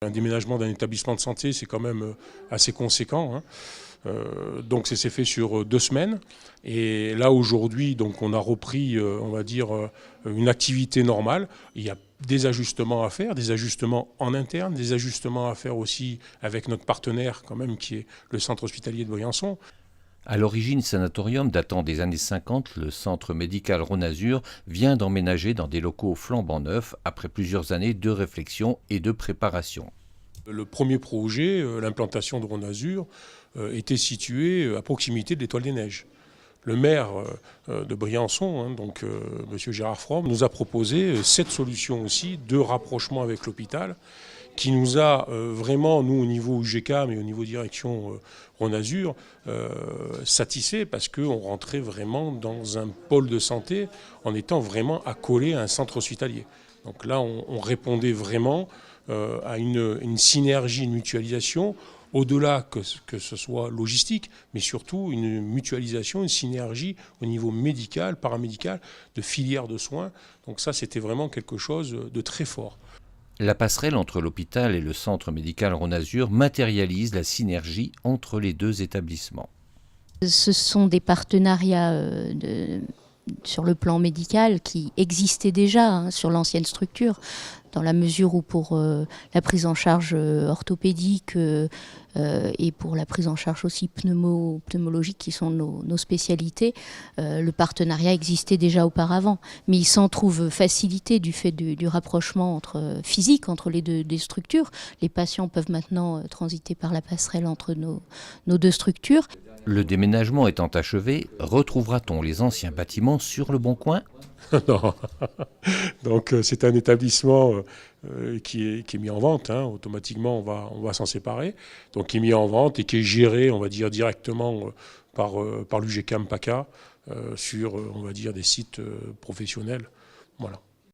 Un déménagement d'un établissement de santé, c'est quand même assez conséquent, hein. Donc ça s'est fait sur 2 semaines. Et là aujourd'hui, donc on a repris, on va dire, une activité normale. Il y a des ajustements à faire, des ajustements en interne, des ajustements à faire aussi avec notre partenaire quand même, qui est le centre hospitalier de Briançon. À l'origine sanatorium datant des années 50, le centre médical Rhône-Azur vient d'emménager dans des locaux flambant neufs après plusieurs années de réflexion et de préparation. Le premier projet, l'implantation de Rhône-Azur, était situé à proximité de l'Étoile des Neiges. Le maire de Briançon, hein, donc M. Gérard Fromm, nous a proposé cette solution aussi de rapprochement avec l'hôpital, qui nous a vraiment, nous au niveau UGK, mais au niveau direction Rhône-Azur, satisfait parce qu'on rentrait vraiment dans un pôle de santé en étant vraiment accolé à un centre hospitalier. Donc là, on répondait vraiment à une synergie, une mutualisation, au-delà que ce soit logistique, mais surtout une mutualisation, une synergie au niveau médical, paramédical, de filières de soins. Donc ça, c'était vraiment quelque chose de très fort. La passerelle entre l'hôpital et le centre médical Rhône-Azur matérialise la synergie entre les deux établissements. Ce sont des partenariats sur le plan médical qui existaient déjà, hein, sur l'ancienne structure, dans la mesure où pour la prise en charge orthopédique et pour la prise en charge aussi pneumologique, qui sont nos spécialités, le partenariat existait déjà auparavant. Mais il s'en trouve facilité du fait du rapprochement physique entre les deux structures. Les patients peuvent maintenant transiter par la passerelle entre nos deux structures. Le déménagement étant achevé, retrouvera-t-on les anciens bâtiments sur le bon coin ? Non. Donc c'est un établissement qui est mis en vente, hein. Automatiquement on va s'en séparer, donc qui est mis en vente et qui est géré, on va dire, directement par l'UGK MPACA sur, on va dire, des sites professionnels. Voilà.